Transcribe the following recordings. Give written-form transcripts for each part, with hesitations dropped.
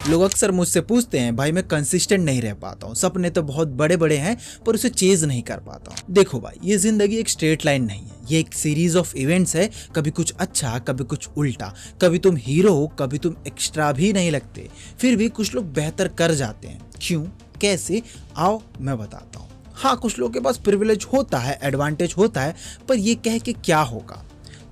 लोग अक्सर मुझसे पूछते हैं भाई मैं कंसिस्टेंट नहीं रह पाता हूँ, सपने तो बहुत बड़े बड़े हैं पर उसे चेज नहीं कर पाता हूँ। देखो भाई, ये जिंदगी एक स्ट्रेट लाइन नहीं है, ये एक सीरीज ऑफ इवेंट्स है। कभी कुछ अच्छा, कभी कुछ उल्टा, कभी तुम हीरो हो, कभी तुम एक्स्ट्रा भी नहीं लगते, फिर भी कुछ लोग बेहतर कर जाते हैं। क्यों, कैसे, आओ मैं बताता हूँ। हाँ, कुछ लोगों के पास प्रिविलेज होता है, एडवांटेज होता है, पर ये कह के क्या होगा।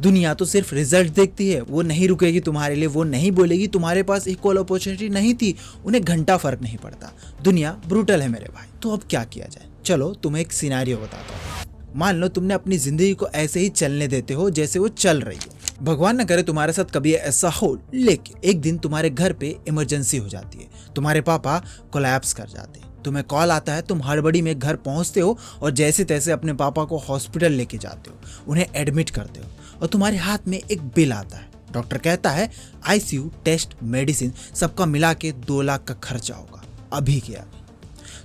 दुनिया तो सिर्फ रिजल्ट देखती है, वो नहीं रुकेगी तुम्हारे लिए, वो नहीं बोलेगी तुम्हारे पास इक्वल अपॉर्चुनिटी नहीं थी, उन्हें घंटा फर्क नहीं पड़ता। दुनिया ब्रूटल है मेरे भाई। तो अब क्या किया जाए? चलो तुम्हें एक सिनेरियो बताता हूँ। मान लो तुमने अपनी जिंदगी को ऐसे ही चलने देते हो जैसे वो चल रही है। भगवान न करे तुम्हारे साथ कभी ऐसा हो, लेकिन एक दिन तुम्हारे घर पे इमरजेंसी हो जाती है, तुम्हारे पापा कोलैप्स कर जाते हैं। तुम्हें कॉल आता है, तुम हड़बड़ी में घर पहुंचते हो और जैसे तैसे अपने पापा को हॉस्पिटल लेके जाते हो, उन्हें एडमिट करते हो और तुम्हारे हाथ में एक बिल आता है। डॉक्टर कहता है आईसीयू, टेस्ट, मेडिसिन सबका मिला के 2 लाख का खर्चा होगा। अभी के अभी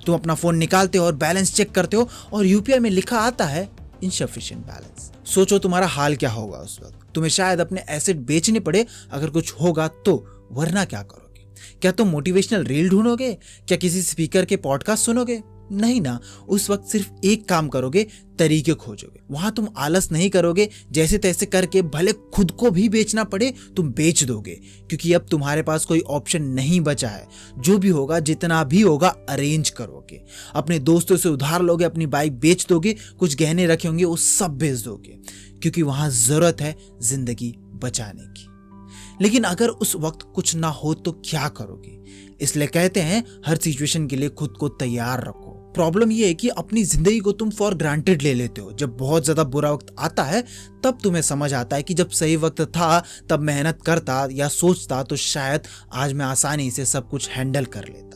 तुम अपना फोन निकालते हो और बैलेंस चेक करते हो और यूपीआई में लिखा आता है इनसफिशिएंट बैलेंस। सोचो तुम्हारा हाल क्या होगा उस वक्त। तुम्हें शायद अपने एसेट बेचने पड़े अगर कुछ होगा तो, वरना क्या करोगे? क्या तुम मोटिवेशनल रील ढूंढोगे? क्या किसी स्पीकर के पॉडकास्ट सुनोगे? नहीं ना, उस वक्त सिर्फ एक काम करोगे, तरीके खोजोगे। वहां तुम आलस नहीं करोगे, जैसे तैसे करके भले खुद को भी बेचना पड़े तुम बेच दोगे, क्योंकि अब तुम्हारे पास कोई ऑप्शन नहीं बचा है। जो भी होगा, जितना भी होगा, अरेंज करोगे। अपने दोस्तों से उधार लोगे, अपनी बाइक बेच दोगे, कुछ गहने रखे होंगे वो सब बेच दोगे, क्योंकि वहां जरूरत है जिंदगी बचाने की। लेकिन अगर उस वक्त कुछ ना हो तो क्या करोगे? इसलिए कहते हैं हर सिचुएशन के लिए खुद को तैयार रखो। प्रॉब्लम ये है कि अपनी जिंदगी को तुम फॉर ग्रांटेड ले लेते हो। जब बहुत ज्यादा बुरा वक्त आता है तब तुम्हें समझ आता है कि जब सही वक्त था तब मेहनत करता या सोचता तो शायद आज मैं आसानी से सब कुछ हैंडल कर लेता।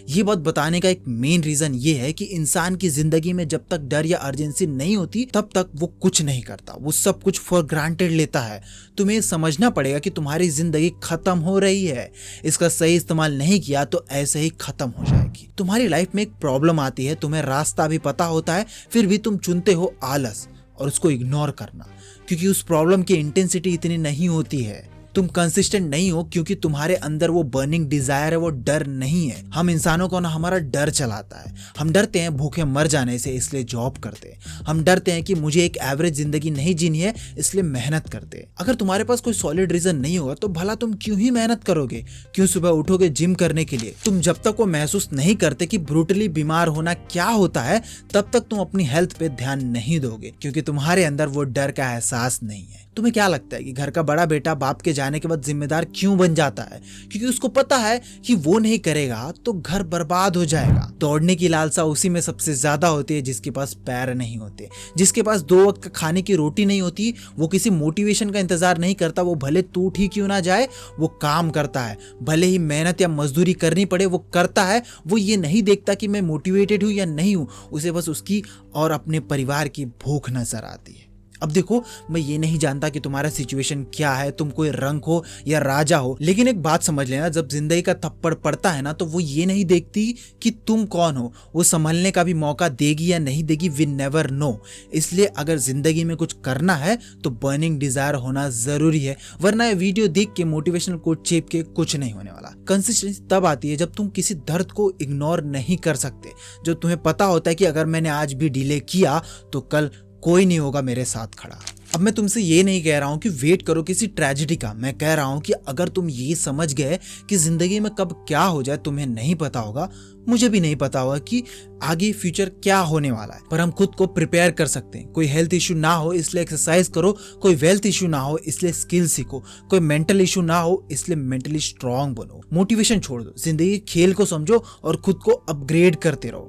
ये बात बताने का एक मेन रीजन ये है कि इंसान की जिंदगी में जब तक डर या अर्जेंसी नहीं होती तब तक वो कुछ नहीं करता, वो सब कुछ फॉर ग्रांटेड लेता है। तुम्हें समझना पड़ेगा कि तुम्हारी जिंदगी खत्म हो रही है, इसका सही इस्तेमाल नहीं किया तो ऐसे ही खत्म हो जाएगी। तुम्हारी लाइफ में एक प्रॉब्लम आती है, तुम्हें रास्ता भी पता होता है, फिर भी तुम चुनते हो आलस और उसको इग्नोर करना, क्योंकि उस प्रॉब्लम की इंटेंसिटी इतनी नहीं होती है। तुम कंसिस्टेंट नहीं हो क्योंकि तुम्हारे अंदर वो बर्निंग डिजायर है, वो डर नहीं है। हम इंसानों को ना हमारा डर चलाता है। हम डरते हैं भूखे मर जाने से, इसलिए जॉब करते हैं। हम डरते हैं कि मुझे एक एवरेज जिंदगी नहीं जीनी है, इसलिए मेहनत करते हैं। अगर तुम्हारे पास कोई सॉलिड रीजन नहीं होगा तो भला तुम क्यों ही मेहनत करोगे? क्यों सुबह उठोगे जिम करने के लिए? तुम जब तक वो महसूस नहीं करते कि ब्रूटली बीमार होना क्या होता है तब तक तुम अपनी हेल्थ पे ध्यान नहीं दोगे, क्योंकि तुम्हारे अंदर वो डर का एहसास नहीं है। तुम्हें क्या लगता है कि घर का बड़ा बेटा बाप के जाने के बाद जिम्मेदार क्यों बन जाता है? क्योंकि उसको पता है कि वो नहीं करेगा तो घर बर्बाद हो जाएगा। दौड़ने की लालसा उसी में सबसे ज्यादा होती है जिसके पास पैर नहीं होते, जिसके पास 2 वक्त का खाने की रोटी नहीं होती। वो किसी मोटिवेशन का इंतजार नहीं करता, वो भले टूट ही क्यों ना जाए वो काम करता है, भले ही मेहनत या मजदूरी करनी पड़े वो करता है। वो ये नहीं देखता कि मैं मोटिवेटेड हूं या नहीं हूं, उसे बस उसकी और अपने परिवार की भूख नजर आती है। अब देखो, मैं ये नहीं जानता कि तुम्हारा सिचुएशन क्या है, तुम कोई रंक हो या राजा हो, लेकिन एक बात समझ लेना, जब जिंदगी का थप्पड़ पड़ता है ना तो वो ये नहीं देखती कि तुम कौन हो, वो संभलने का भी मौका देगी या नहीं देगी, वी नेवर नो। इसलिए अगर जिंदगी में कुछ करना है तो बर्निंग डिजायर होना जरूरी है, वरना ये वीडियो देख के मोटिवेशनल कोट चेप के कुछ नहीं होने वाला। कंसिस्टेंसी तब आती है जब तुम किसी दर्द को इग्नोर नहीं कर सकते, जो तुम्हें पता होता है कि अगर मैंने आज भी डिले किया तो कल कोई नहीं होगा मेरे साथ खड़ा। अब मैं तुमसे ये नहीं कह रहा हूं कि वेट करो किसी ट्रेजेडी का, मैं कह रहा हूं कि अगर तुम ये समझ गए कि जिंदगी में कब क्या हो जाए तुम्हें नहीं पता होगा, मुझे भी नहीं पता होगा कि आगे फ्यूचर क्या होने वाला है, पर हम खुद को प्रिपेयर कर सकते हैं। कोई हेल्थ इशू ना हो इसलिए एक्सरसाइज करो, कोई वेल्थ इशू ना हो इसलिए स्किल सीखो, कोई मेंटल इशू ना हो इसलिए मेंटली स्ट्रांग बनो। मोटिवेशन छोड़ दो, जिंदगी खेल को समझो और खुद को अपग्रेड करते रहो।